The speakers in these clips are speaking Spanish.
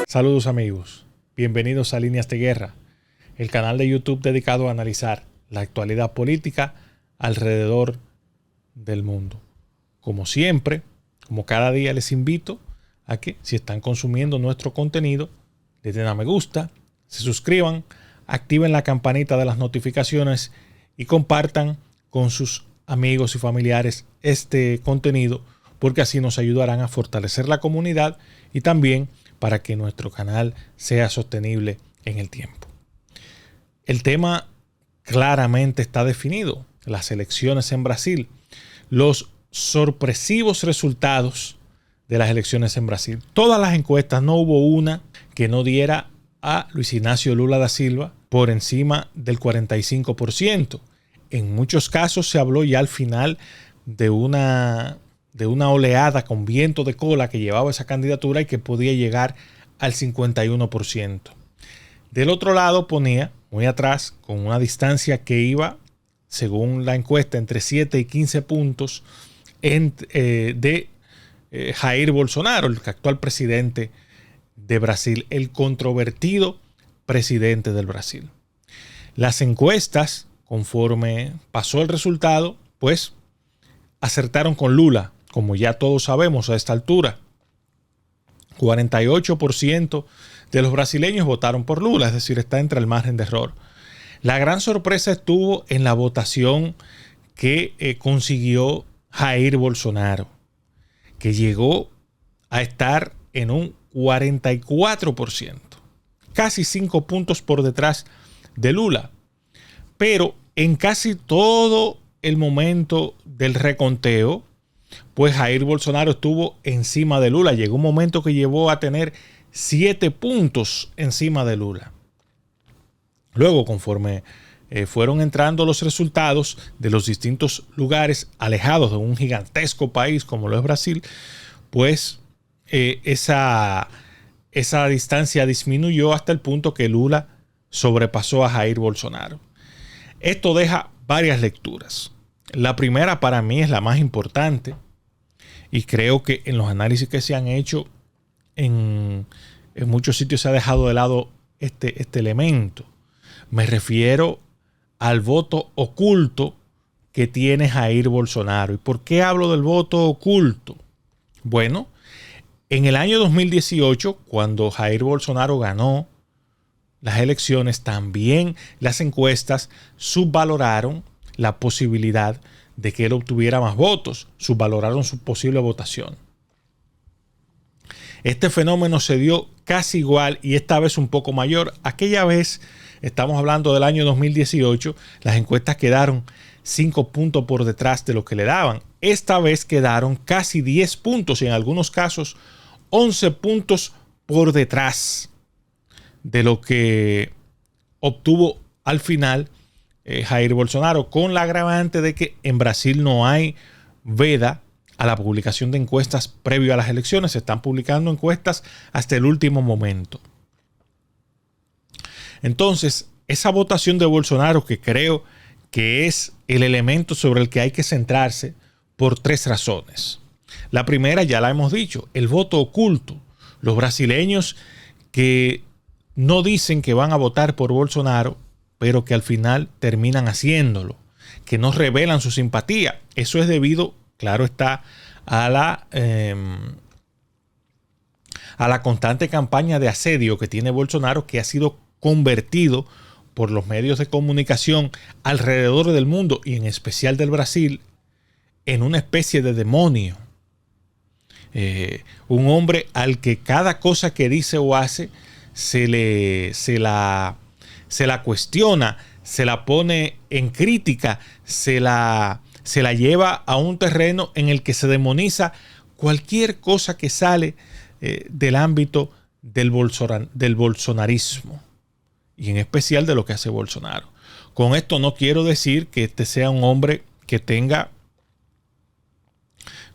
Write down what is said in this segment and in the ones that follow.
Saludos amigos, bienvenidos a Líneas de Guerra, el canal de YouTube dedicado a analizar la actualidad política alrededor del mundo. Como siempre, como cada día, les invito a que, si están consumiendo nuestro contenido, le den a me gusta, se suscriban, activen la campanita de las notificaciones y compartan con sus amigos y familiares este contenido, porque así nos ayudarán a fortalecer la comunidad y también para que nuestro canal sea sostenible en el tiempo. El tema claramente está definido: las elecciones en Brasil, los sorpresivos resultados de las elecciones en Brasil. Todas las encuestas, no hubo una que no diera a Luis Ignacio Lula da Silva por encima del 45%. En muchos casos se habló ya al final de una oleada con viento de cola que llevaba esa candidatura y que podía llegar al 51%. Del otro lado ponía muy atrás, con una distancia que iba, según la encuesta, entre 7 y 15 puntos de Jair Bolsonaro, el actual presidente de Brasil, el controvertido presidente del Brasil. Las encuestas, conforme pasó el resultado, pues acertaron con Lula, como ya todos sabemos a esta altura. 48% de los brasileños votaron por Lula, es decir, está entre el margen de error. La gran sorpresa estuvo en la votación que consiguió Jair Bolsonaro, que llegó a estar en un 44%, casi 5 puntos por detrás de Lula. Pero en casi todo el momento del reconteo, pues Jair Bolsonaro estuvo encima de Lula. Llegó un momento que llevó a tener 7 puntos encima de Lula. Luego, conforme fueron entrando los resultados de los distintos lugares alejados de un gigantesco país como lo es Brasil, pues esa distancia disminuyó hasta el punto que Lula sobrepasó a Jair Bolsonaro. Esto deja varias lecturas. La primera, para mí, es la más importante, y creo que en los análisis que se han hecho en muchos sitios se ha dejado de lado este elemento. Me refiero al voto oculto que tiene Jair Bolsonaro. ¿Y por qué hablo del voto oculto? Bueno, en el año 2018, cuando Jair Bolsonaro ganó las elecciones, también las encuestas subvaloraron la posibilidad de que él obtuviera más votos, subvaloraron su posible votación. Este fenómeno se dio casi igual y esta vez un poco mayor. Aquella vez, estamos hablando del año 2018, las encuestas quedaron 5 puntos por detrás de lo que le daban. Esta vez quedaron casi 10 puntos y en algunos casos 11 puntos por detrás de lo que obtuvo al final Jair Bolsonaro, con la agravante de que en Brasil no hay veda a la publicación de encuestas previo a las elecciones. Se están publicando encuestas hasta el último momento. Entonces, esa votación de Bolsonaro, que creo que es el elemento sobre el que hay que centrarse, por 3 razones. La primera, ya la hemos dicho, el voto oculto. Los brasileños que no dicen que van a votar por Bolsonaro, pero que al final terminan haciéndolo, que no revelan su simpatía. Eso es debido, claro está, a la constante campaña de asedio que tiene Bolsonaro, que ha sido convertido por los medios de comunicación alrededor del mundo y en especial del Brasil en una especie de demonio. Un hombre al que cada cosa que dice o hace se la cuestiona, se la pone en crítica, se la lleva a un terreno en el que se demoniza cualquier cosa que sale del ámbito del bolsonarismo, y en especial de lo que hace Bolsonaro. Con esto no quiero decir que este sea un hombre que tenga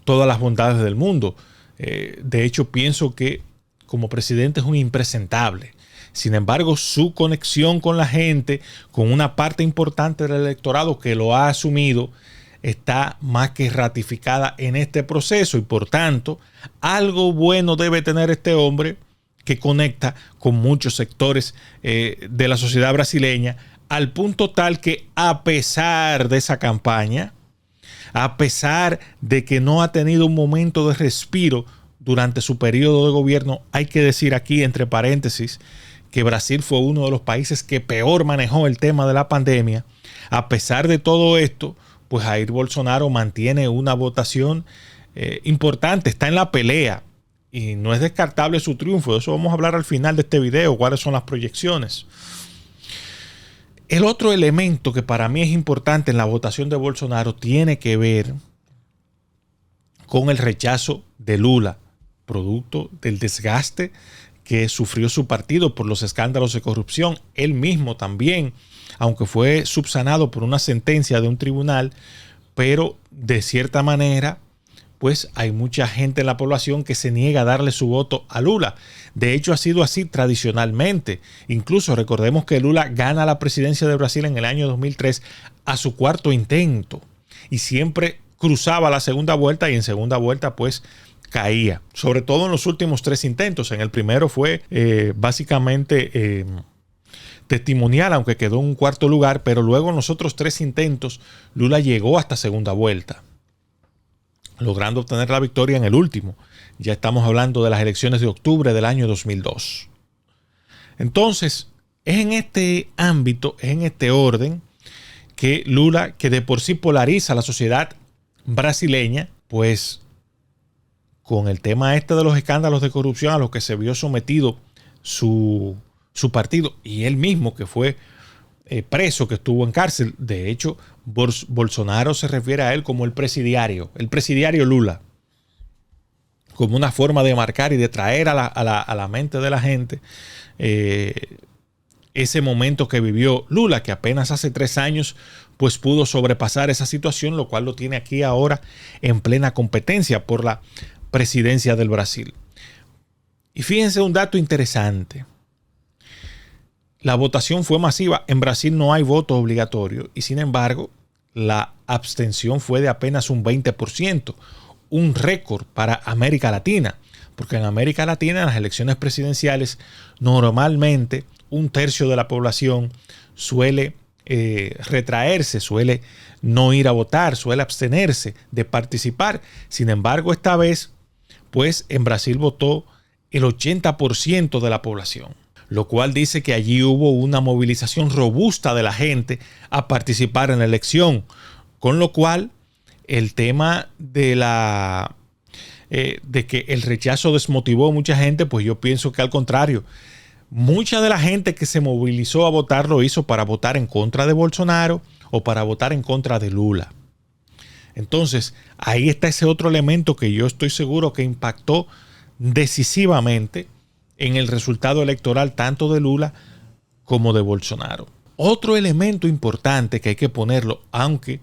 todas las bondades del mundo. De hecho, pienso que como presidente es un impresentable. Sin embargo, su conexión con la gente, con una parte importante del electorado que lo ha asumido, está más que ratificada en este proceso y por tanto, algo bueno debe tener este hombre que conecta con muchos sectores de la sociedad brasileña, al punto tal que a pesar de esa campaña, a pesar de que no ha tenido un momento de respiro durante su periodo de gobierno, hay que decir aquí entre paréntesis que Brasil fue uno de los países que peor manejó el tema de la pandemia. A pesar de todo esto, pues Jair Bolsonaro mantiene una votación importante, está en la pelea y no es descartable su triunfo. De eso vamos a hablar al final de este video, cuáles son las proyecciones. El otro elemento que para mí es importante en la votación de Bolsonaro tiene que ver con el rechazo de Lula, producto del desgaste que sufrió su partido por los escándalos de corrupción. Él mismo también, aunque fue subsanado por una sentencia de un tribunal, pero de cierta manera, pues hay mucha gente en la población que se niega a darle su voto a Lula. De hecho, ha sido así tradicionalmente. Incluso recordemos que Lula gana la presidencia de Brasil en el año 2003 a su cuarto intento y siempre cruzaba la segunda vuelta y en segunda vuelta pues caía. Sobre todo en los últimos 3 intentos. En el primero fue básicamente testimonial, aunque quedó en un cuarto lugar, pero luego en los otros 3 intentos Lula llegó hasta segunda vuelta, logrando obtener la victoria en el último. Ya estamos hablando de las elecciones de octubre del año 2002. Entonces, es en este ámbito, es en este orden que Lula, que de por sí polariza a la sociedad brasileña, pues con el tema de los escándalos de corrupción a los que se vio sometido su partido y él mismo que fue preso, que estuvo en cárcel. De hecho, Bolsonaro se refiere a él como el presidiario Lula, como una forma de marcar y de traer a la mente de la gente ese momento que vivió Lula, que apenas hace 3 años pues pudo sobrepasar esa situación, lo cual lo tiene aquí ahora en plena competencia por la presidencia del Brasil. Y fíjense un dato interesante. La votación fue masiva. En Brasil no hay voto obligatorio y sin embargo la abstención fue de apenas un 20%, un récord para América Latina, porque en América Latina en las elecciones presidenciales normalmente 1/3 de la población suele retraerse, suele no ir a votar, suele abstenerse de participar. Sin embargo, esta vez, pues en Brasil votó el 80% de la población, lo cual dice que allí hubo una movilización robusta de la gente a participar en la elección, con lo cual el tema de que el rechazo desmotivó a mucha gente, pues yo pienso que al contrario, mucha de la gente que se movilizó a votar lo hizo para votar en contra de Bolsonaro o para votar en contra de Lula. Entonces, ahí está ese otro elemento que yo estoy seguro que impactó decisivamente en el resultado electoral tanto de Lula como de Bolsonaro. Otro elemento importante que hay que ponerlo, aunque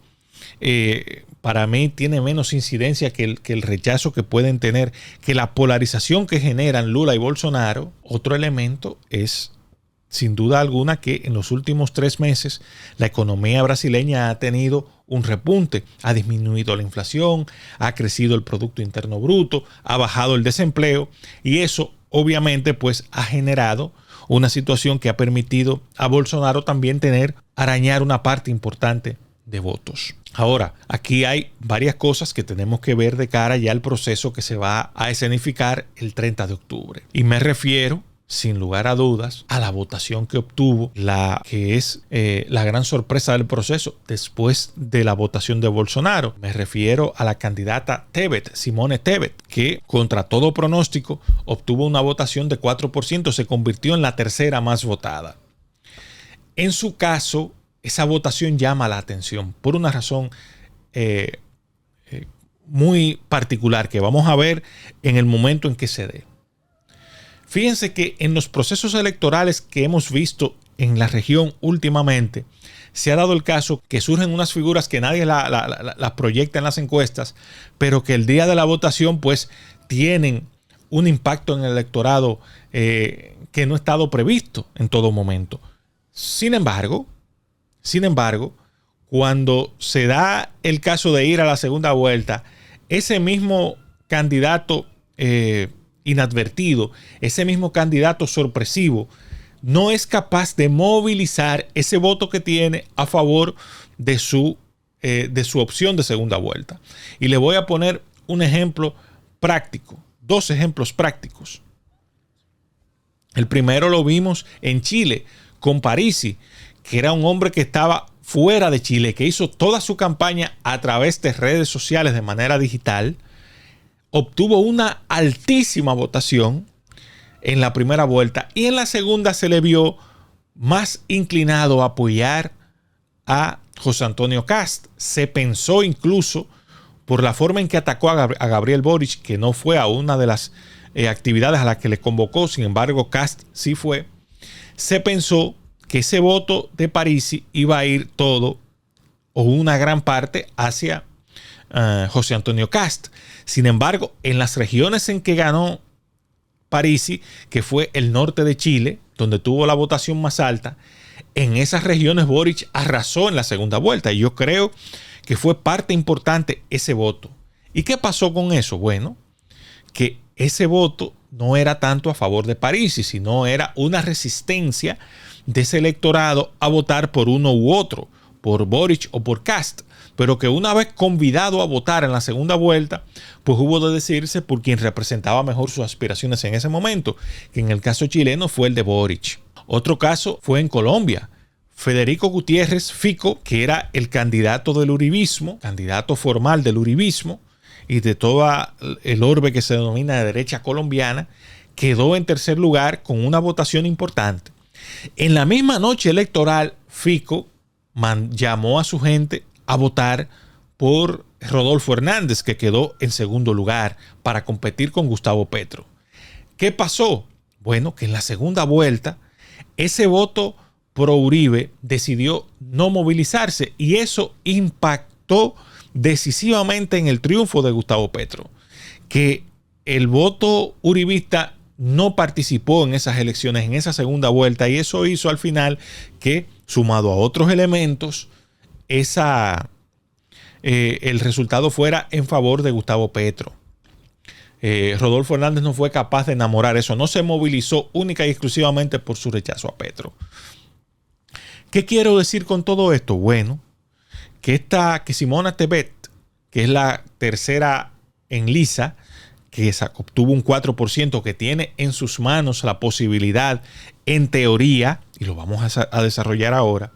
para mí tiene menos incidencia que el rechazo que pueden tener, que la polarización que generan Lula y Bolsonaro, otro elemento es sin duda alguna que en los últimos 3 meses la economía brasileña ha tenido un repunte, ha disminuido la inflación, ha crecido el Producto Interno Bruto, ha bajado el desempleo y eso obviamente pues ha generado una situación que ha permitido a Bolsonaro también arañar una parte importante de votos. Ahora, aquí hay varias cosas que tenemos que ver de cara ya al proceso que se va a escenificar el 30 de octubre. Y me refiero, sin lugar a dudas, a la votación que obtuvo la que es la gran sorpresa del proceso después de la votación de Bolsonaro. Me refiero a la candidata Tebet, Simone Tebet, que contra todo pronóstico obtuvo una votación de 4%, se convirtió en la tercera más votada. En su caso, esa votación llama la atención por una razón muy particular que vamos a ver en el momento en que se dé. Fíjense que en los procesos electorales que hemos visto en la región últimamente, se ha dado el caso que surgen unas figuras que nadie las proyecta en las encuestas, pero que el día de la votación pues tienen un impacto en el electorado que no ha estado previsto en todo momento. Sin embargo, cuando se da el caso de ir a la segunda vuelta, ese mismo candidato inadvertido, ese mismo candidato sorpresivo, no es capaz de movilizar ese voto que tiene a favor de su opción de segunda vuelta. Y le voy a poner un ejemplo práctico, dos ejemplos prácticos. El primero lo vimos en Chile con Parisi, que era un hombre que estaba fuera de Chile, que hizo toda su campaña a través de redes sociales de manera digital, obtuvo una altísima votación en la primera vuelta y en la segunda se le vio más inclinado a apoyar a José Antonio Kast. Se pensó incluso, por la forma en que atacó a Gabriel Boric, que no fue a una de las actividades a las que le convocó, sin embargo Kast sí fue, se pensó que ese voto de Parisi iba a ir todo o una gran parte hacia José Antonio Kast. Sin embargo, en las regiones en que ganó Parisi, que fue el norte de Chile, donde tuvo la votación más alta, en esas regiones Boric arrasó en la segunda vuelta. Y yo creo que fue parte importante ese voto. ¿Y qué pasó con eso? Bueno, que ese voto no era tanto a favor de Parisi, sino era una resistencia de ese electorado a votar por uno u otro, por Boric o por Kast, pero que una vez convidado a votar en la segunda vuelta, pues hubo de decidirse por quien representaba mejor sus aspiraciones en ese momento, que en el caso chileno fue el de Boric. Otro caso fue en Colombia. Federico Gutiérrez Fico, que era el candidato del uribismo, candidato formal del uribismo y de toda el orbe que se denomina de derecha colombiana, quedó en tercer lugar con una votación importante. En la misma noche electoral, Fico llamó a su gente a votar por Rodolfo Hernández, que quedó en segundo lugar para competir con Gustavo Petro. ¿Qué pasó? Bueno, que en la segunda vuelta ese voto pro Uribe decidió no movilizarse y eso impactó decisivamente en el triunfo de Gustavo Petro, que el voto uribista no participó en esas elecciones, en esa segunda vuelta, y eso hizo al final que, sumado a otros elementos, el resultado fuera en favor de Gustavo Petro. Rodolfo Hernández no fue capaz de enamorar eso, no se movilizó única y exclusivamente por su rechazo a Petro. ¿Qué quiero decir con todo esto? Bueno, que Simona Tebet, que es la tercera en lisa, que obtuvo un 4%, que tiene en sus manos la posibilidad, en teoría, y lo vamos a desarrollar ahora,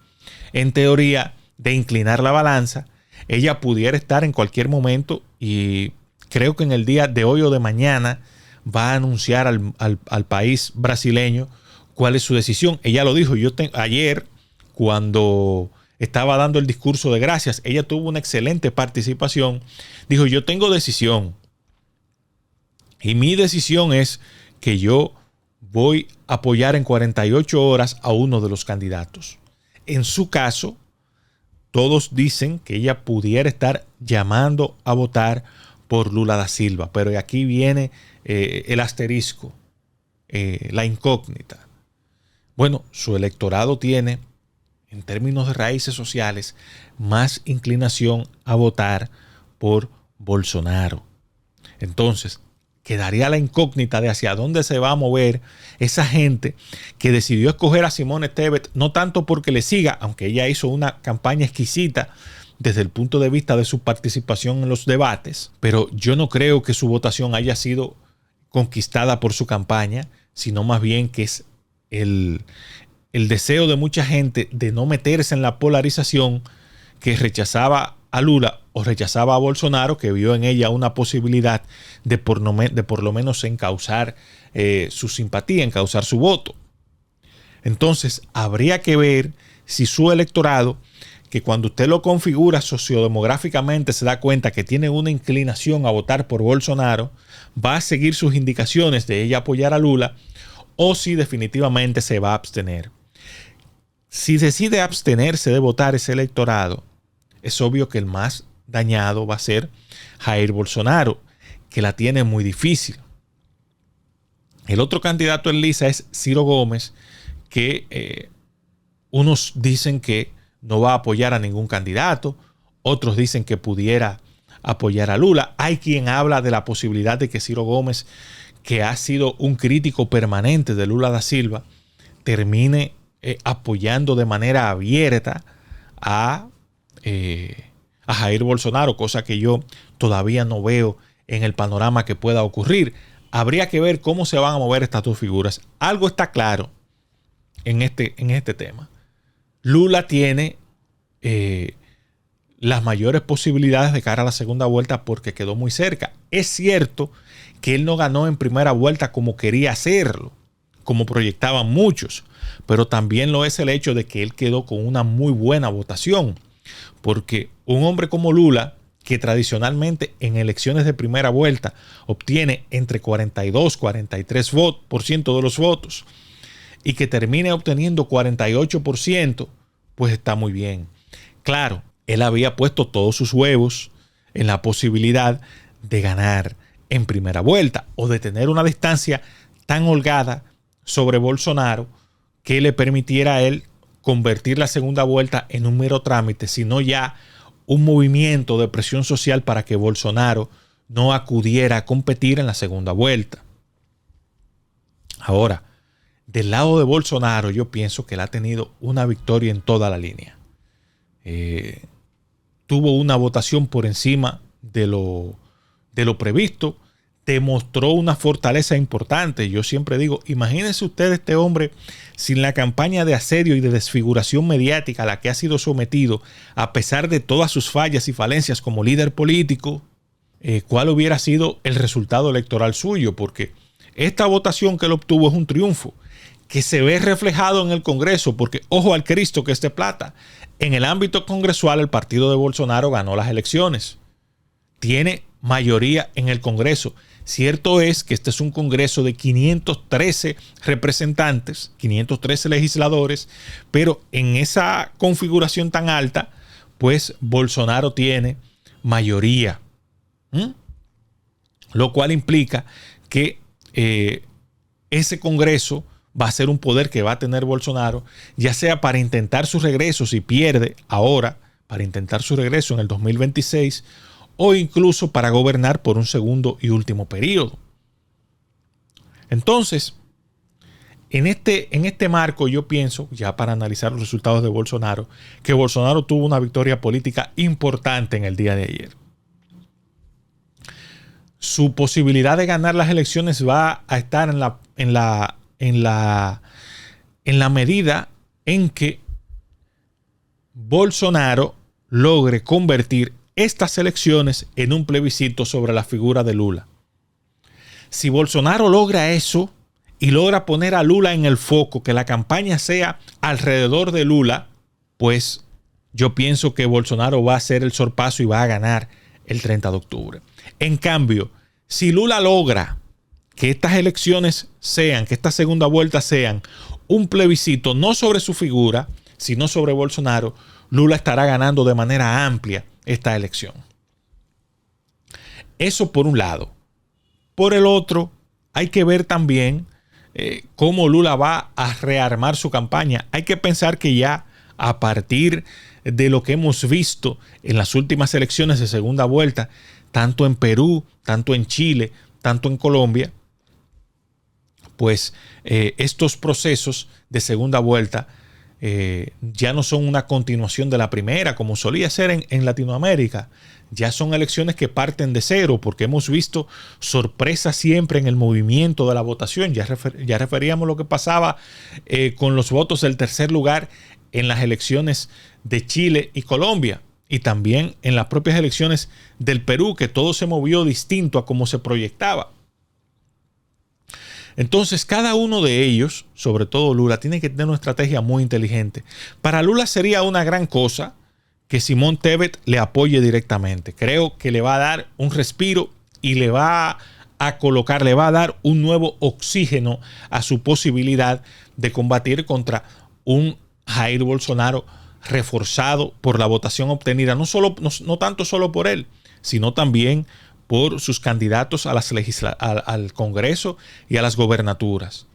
en teoría de inclinar la balanza, ella pudiera estar en cualquier momento y creo que en el día de hoy o de mañana va a anunciar al país brasileño cuál es su decisión. Ella lo dijo, ayer cuando estaba dando el discurso de gracias, ella tuvo una excelente participación, dijo, yo tengo decisión y mi decisión es que yo voy a apoyar en 48 horas a uno de los candidatos. En su caso, todos dicen que ella pudiera estar llamando a votar por Lula da Silva, pero aquí viene el asterisco, la incógnita. Bueno, su electorado tiene, en términos de raíces sociales, más inclinación a votar por Bolsonaro. Entonces, quedaría la incógnita de hacia dónde se va a mover esa gente que decidió escoger a Simone Tebet, no tanto porque le siga, aunque ella hizo una campaña exquisita desde el punto de vista de su participación en los debates, pero yo no creo que su votación haya sido conquistada por su campaña, sino más bien que es el deseo de mucha gente de no meterse en la polarización, que rechazaba a Lula o rechazaba a Bolsonaro, que vio en ella una posibilidad de por lo menos encauzar su simpatía, encauzar su voto. Entonces, habría que ver si su electorado, que cuando usted lo configura sociodemográficamente se da cuenta que tiene una inclinación a votar por Bolsonaro, va a seguir sus indicaciones de ella apoyar a Lula, o si definitivamente se va a abstener. Si decide abstenerse de votar ese electorado, es obvio que el más dañado va a ser Jair Bolsonaro, que la tiene muy difícil. El otro candidato en lista es Ciro Gómez, que unos dicen que no va a apoyar a ningún candidato, otros dicen que pudiera apoyar a Lula. Hay quien habla de la posibilidad de que Ciro Gómez, que ha sido un crítico permanente de Lula da Silva, termine apoyando de manera abierta a Jair Bolsonaro, cosa que yo todavía no veo en el panorama que pueda ocurrir. Habría que ver cómo se van a mover estas dos figuras. Algo está claro en este tema. Lula tiene las mayores posibilidades de cara a la segunda vuelta porque quedó muy cerca. Es cierto que él no ganó en primera vuelta como quería hacerlo, como proyectaban muchos, pero también lo es el hecho de que él quedó con una muy buena votación, porque un hombre como Lula, que tradicionalmente en elecciones de primera vuelta obtiene entre 42 y 43% de los votos y que termine obteniendo 48%, pues está muy bien. Claro, él había puesto todos sus huevos en la posibilidad de ganar en primera vuelta o de tener una distancia tan holgada sobre Bolsonaro que le permitiera a él convertir la segunda vuelta en un mero trámite, sino ya un movimiento de presión social para que Bolsonaro no acudiera a competir en la segunda vuelta. Ahora, del lado de Bolsonaro, yo pienso que él ha tenido una victoria en toda la línea. Tuvo una votación por encima de lo previsto, demostró una fortaleza importante. Yo siempre digo, imagínense usted este hombre sin la campaña de asedio y de desfiguración mediática a la que ha sido sometido, a pesar de todas sus fallas y falencias como líder político, ¿cuál hubiera sido el resultado electoral suyo? Porque esta votación que él obtuvo es un triunfo que se ve reflejado en el Congreso, porque ojo al Cristo que es de plata. En el ámbito congresual, el partido de Bolsonaro ganó las elecciones. Tiene mayoría en el Congreso. Cierto es que este es un Congreso de 513 representantes, 513 legisladores, pero en esa configuración tan alta, pues Bolsonaro tiene mayoría. Lo cual implica que ese Congreso va a ser un poder que va a tener Bolsonaro, ya sea para intentar su regreso, si pierde ahora, para intentar su regreso en el 2026, o incluso para gobernar por un segundo y último periodo. Entonces, en este marco yo pienso, ya para analizar los resultados de Bolsonaro, que Bolsonaro tuvo una victoria política importante en el día de ayer. Su posibilidad de ganar las elecciones va a estar en la medida en que Bolsonaro logre convertir estas elecciones en un plebiscito sobre la figura de Lula. Si Bolsonaro logra eso y logra poner a Lula en el foco, que la campaña sea alrededor de Lula, pues yo pienso que Bolsonaro va a hacer el sorpaso y va a ganar el 30 de octubre. En cambio, si Lula logra que estas elecciones sean, que esta segunda vuelta sean un plebiscito no sobre su figura, sino sobre Bolsonaro, Lula estará ganando de manera amplia esta elección. Eso por un lado. Por el otro, hay que ver también cómo Lula va a rearmar su campaña. Hay que pensar que ya a partir de lo que hemos visto en las últimas elecciones de segunda vuelta, tanto en Perú, tanto en Chile, tanto en Colombia, pues estos procesos de segunda vuelta ya no son una continuación de la primera, como solía ser en Latinoamérica. Ya son elecciones que parten de cero, porque hemos visto sorpresas siempre en el movimiento de la votación. Ya referíamos lo que pasaba con los votos del tercer lugar en las elecciones de Chile y Colombia, y también en las propias elecciones del Perú, que todo se movió distinto a como se proyectaba. Entonces, cada uno de ellos, sobre todo Lula, tiene que tener una estrategia muy inteligente. Para Lula sería una gran cosa que Simón Tebet le apoye directamente. Creo que le va a dar un respiro y le va a colocar, le va a dar un nuevo oxígeno a su posibilidad de combatir contra un Jair Bolsonaro reforzado por la votación obtenida, no tanto solo por él, sino también por sus candidatos a al Congreso y a las gobernaturas.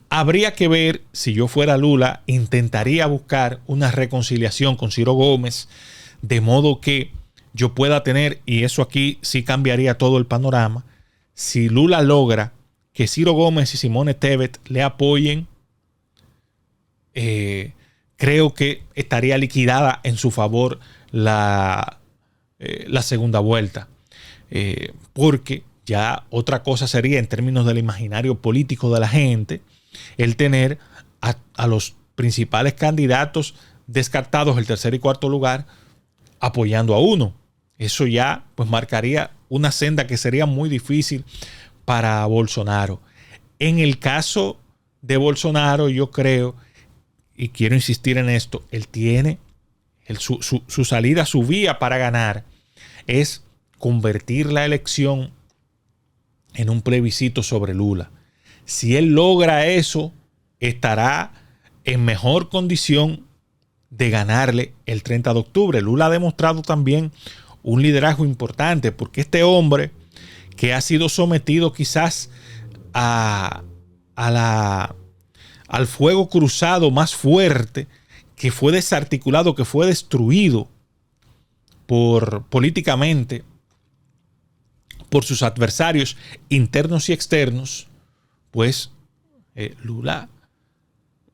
Habría que ver, si yo fuera Lula, intentaría buscar una reconciliación con Ciro Gómez, de modo que yo pueda tener, y eso aquí sí cambiaría todo el panorama, si Lula logra que Ciro Gómez y Simone Tebet le apoyen, creo que estaría liquidada en su favor la segunda vuelta. Porque ya otra cosa sería, en términos del imaginario político de la gente, el tener a los principales candidatos descartados, el tercer y cuarto lugar, apoyando a uno. Eso ya pues marcaría una senda que sería muy difícil para Bolsonaro. En el caso de Bolsonaro, yo creo, y quiero insistir en esto, él tiene su salida, su vía para ganar es convertir la elección en un plebiscito sobre Lula. Si él logra eso, estará en mejor condición de ganarle el 30 de octubre. Lula ha demostrado también un liderazgo importante, porque este hombre que ha sido sometido quizás al fuego cruzado más fuerte, que fue desarticulado, que fue destruido políticamente por sus adversarios internos y externos, pues Lula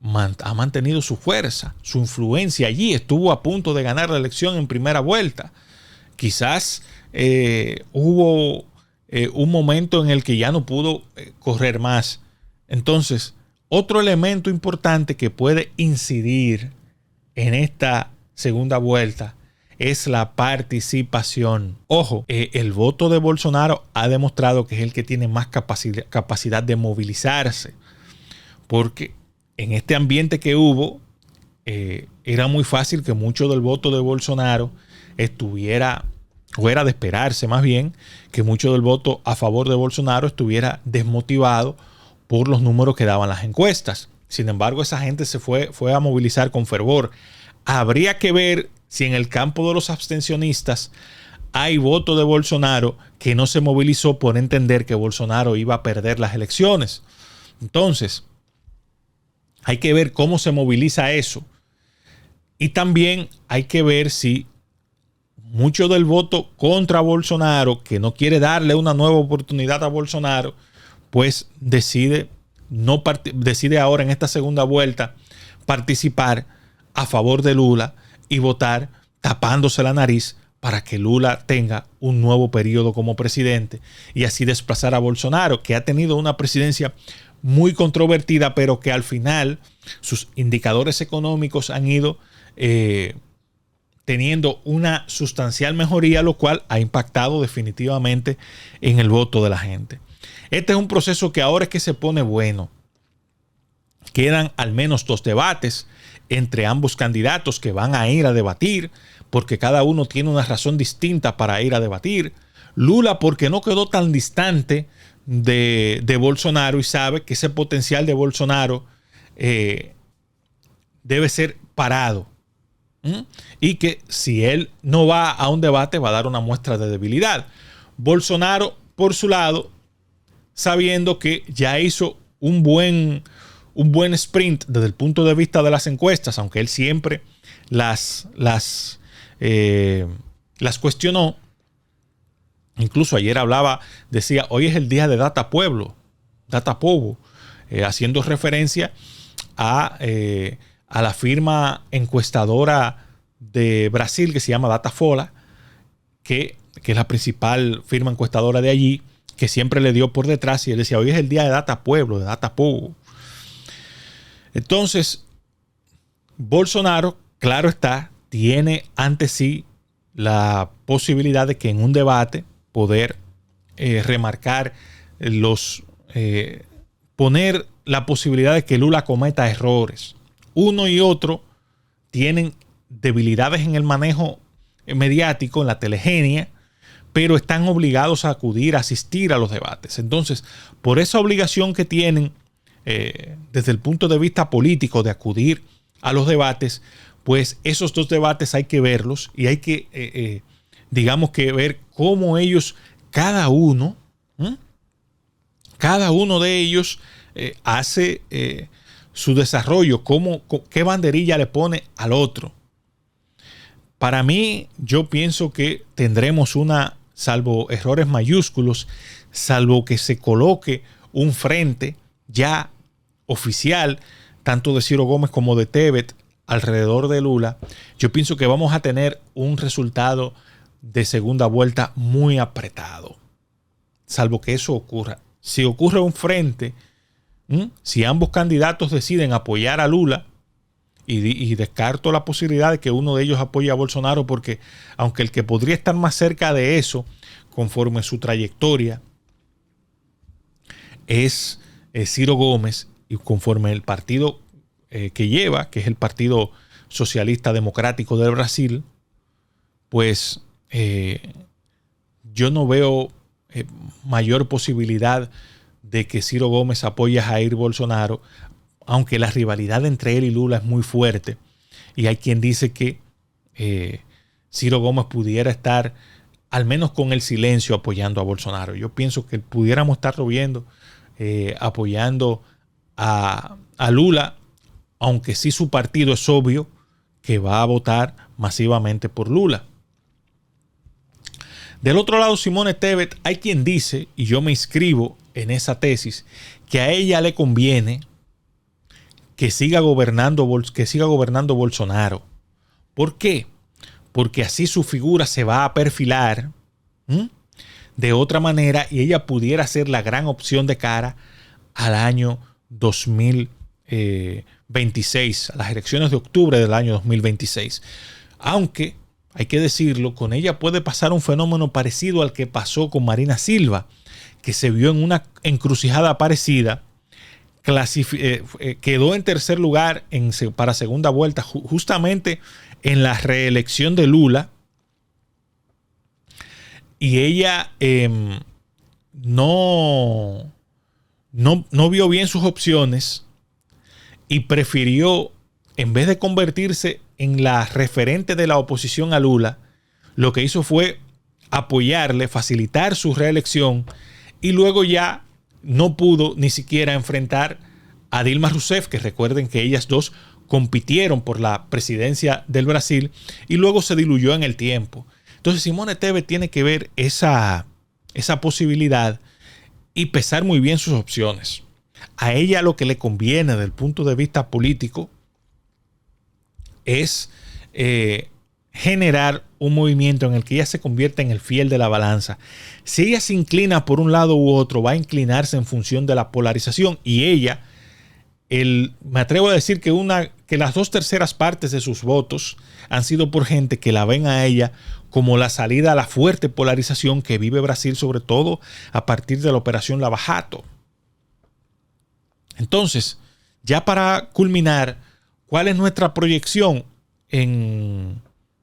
ha mantenido su fuerza, su influencia allí. Estuvo a punto de ganar la elección en primera vuelta. Quizás hubo un momento en el que ya no pudo correr más. Entonces, otro elemento importante que puede incidir en esta segunda vuelta es la participación. Ojo, el voto de Bolsonaro ha demostrado que es el que tiene más capacidad de movilizarse, porque en este ambiente que hubo, era muy fácil que mucho del voto de Bolsonaro estuviera, o era de esperarse más bien, que mucho del voto a favor de Bolsonaro estuviera desmotivado por los números que daban las encuestas. Sin embargo, esa gente se fue a movilizar con fervor. Habría que ver si en el campo de los abstencionistas hay voto de Bolsonaro que no se movilizó por entender que Bolsonaro iba a perder las elecciones. Entonces, hay que ver cómo se moviliza eso. Y también hay que ver si mucho del voto contra Bolsonaro, que no quiere darle una nueva oportunidad a Bolsonaro, pues decide ahora en esta segunda vuelta participar a favor de Lula y votar tapándose la nariz para que Lula tenga un nuevo periodo como presidente y así desplazar a Bolsonaro, que ha tenido una presidencia muy controvertida, pero que al final sus indicadores económicos han ido teniendo una sustancial mejoría, lo cual ha impactado definitivamente en el voto de la gente. Este es un proceso que ahora es que se pone bueno. Quedan al menos 2 debates entre ambos candidatos que van a ir a debatir, porque cada uno tiene una razón distinta para ir a debatir. Lula porque no quedó tan distante de Bolsonaro y sabe que ese potencial de Bolsonaro debe ser parado. Y que si él no va a un debate va a dar una muestra de debilidad. Bolsonaro, por su lado, sabiendo que ya hizo un buen sprint desde el punto de vista de las encuestas, aunque él siempre las cuestionó. Incluso ayer decía, hoy es el día de Data Povo, haciendo referencia a la firma encuestadora de Brasil que se llama Datafolha, que es la principal firma encuestadora de allí, que siempre le dio por detrás, y él decía, hoy es el día de Data Povo. Entonces, Bolsonaro, claro está, tiene ante sí la posibilidad de que en un debate poder remarcar poner la posibilidad de que Lula cometa errores. Uno y otro tienen debilidades en el manejo mediático, en la telegenia, pero están obligados a asistir a los debates. Entonces, por esa obligación que tienen desde el punto de vista político de acudir a los debates, pues esos 2 debates hay que verlos y hay que, digamos que ver cómo ellos cada uno, cada uno de ellos hace su desarrollo, qué banderilla le pone al otro. Para mí, yo pienso que tendremos salvo errores mayúsculos, salvo que se coloque un frente ya oficial, tanto de Ciro Gómez como de Tebet, alrededor de Lula, yo pienso que vamos a tener un resultado de segunda vuelta muy apretado. Salvo que eso ocurra. Si ocurre un frente, si ambos candidatos deciden apoyar a Lula, y descarto la posibilidad de que uno de ellos apoye a Bolsonaro, porque aunque el que podría estar más cerca de eso, conforme su trayectoria, es Ciro Gómez, y conforme el partido que lleva, que es el Partido Socialista Democrático del Brasil, pues yo no veo mayor posibilidad de que Ciro Gómez apoye a Jair Bolsonaro, aunque la rivalidad entre él y Lula es muy fuerte. Y hay quien dice que Ciro Gómez pudiera estar, al menos con el silencio, apoyando a Bolsonaro. Yo pienso que pudiéramos estarlo viendo apoyando a Lula, aunque sí su partido es obvio que va a votar masivamente por Lula. Del otro lado, Simone Tebet, hay quien dice, y yo me inscribo en esa tesis, que a ella le conviene que siga gobernando Bolsonaro. ¿Por qué? Porque así su figura se va a perfilar de otra manera y ella pudiera ser la gran opción de cara al año 2026, a las elecciones de octubre del año 2026. Aunque, hay que decirlo, con ella puede pasar un fenómeno parecido al que pasó con Marina Silva, que se vio en una encrucijada parecida. Quedó en tercer lugar para segunda vuelta, justamente en la reelección de Lula, y ella no vio bien sus opciones y prefirió, en vez de convertirse en la referente de la oposición a Lula, lo que hizo fue apoyarle, facilitar su reelección, y luego ya no pudo ni siquiera enfrentar a Dilma Rousseff, que recuerden que ellas dos compitieron por la presidencia del Brasil y luego se diluyó en el tiempo. Entonces Simone Tebet tiene que ver esa posibilidad y pesar muy bien sus opciones. A ella lo que le conviene desde el punto de vista político es generar un movimiento en el que ella se convierta en el fiel de la balanza. Si ella se inclina por un lado u otro, va a inclinarse en función de la polarización, y ella, me atrevo a decir que las 2/3 partes de sus votos han sido por gente que la ven a ella como la salida a la fuerte polarización que vive Brasil, sobre todo a partir de la operación Lava Jato. Entonces, ya para culminar, ¿cuál es nuestra proyección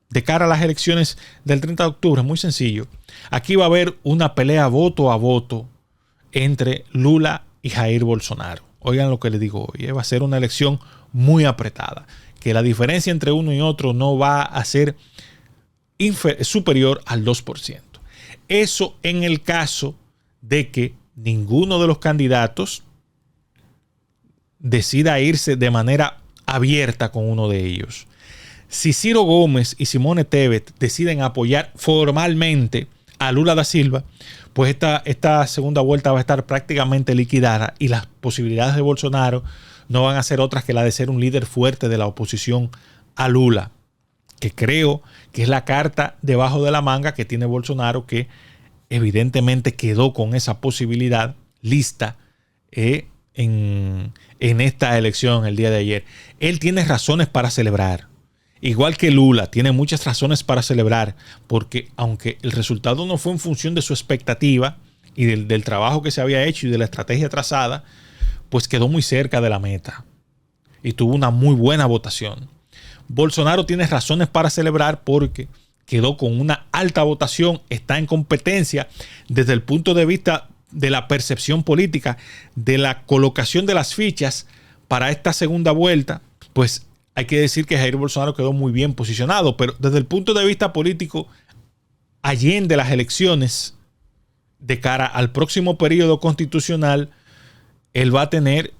de cara a las elecciones del 30 de octubre? Muy sencillo. Aquí va a haber una pelea voto a voto entre Lula y Jair Bolsonaro. Oigan lo que les digo hoy. Va a ser una elección muy apretada. Que la diferencia entre uno y otro no va a ser superior al 2%. Eso en el caso de que ninguno de los candidatos decida irse de manera abierta con uno de ellos. Si Ciro Gómez y Simone Tebet deciden apoyar formalmente a Lula da Silva, pues esta segunda vuelta va a estar prácticamente liquidada y las posibilidades de Bolsonaro no van a ser otras que la de ser un líder fuerte de la oposición a Lula, que creo que es la carta debajo de la manga que tiene Bolsonaro, que evidentemente quedó con esa posibilidad lista en esta elección el día de ayer. Él tiene razones para celebrar. Igual que Lula, tiene muchas razones para celebrar, porque aunque el resultado no fue en función de su expectativa y del trabajo que se había hecho y de la estrategia trazada, pues quedó muy cerca de la meta y tuvo una muy buena votación. Bolsonaro tiene razones para celebrar porque quedó con una alta votación, está en competencia desde el punto de vista de la percepción política, de la colocación de las fichas para esta segunda vuelta. Pues hay que decir que Jair Bolsonaro quedó muy bien posicionado, pero desde el punto de vista político, allende las elecciones, de cara al próximo periodo constitucional, él va a tener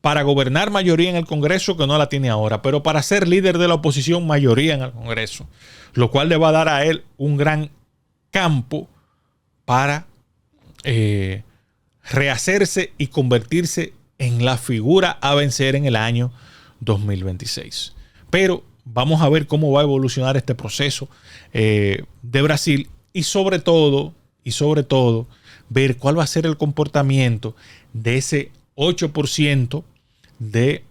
para gobernar mayoría en el Congreso, que no la tiene ahora, pero para ser líder de la oposición, mayoría en el Congreso, lo cual le va a dar a él un gran campo para rehacerse y convertirse en la figura a vencer en el año 2026. Pero vamos a ver cómo va a evolucionar este proceso de Brasil y sobre todo, ver cuál va a ser el comportamiento de ese 8% de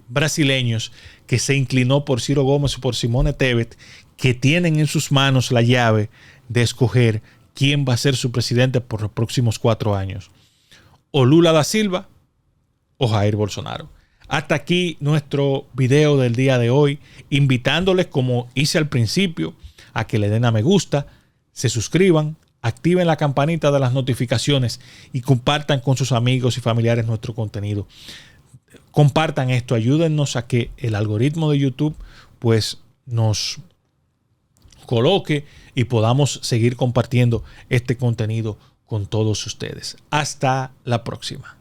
brasileños que se inclinó por Ciro Gomes y por Simone Tebet, que tienen en sus manos la llave de escoger quién va a ser su presidente por los próximos 4 años. O Lula da Silva o Jair Bolsonaro. Hasta aquí nuestro video del día de hoy, invitándoles, como hice al principio, a que le den a me gusta, se suscriban, activen la campanita de las notificaciones y compartan con sus amigos y familiares nuestro contenido. Compartan esto, ayúdennos a que el algoritmo de YouTube pues nos coloque y podamos seguir compartiendo este contenido con todos ustedes. Hasta la próxima.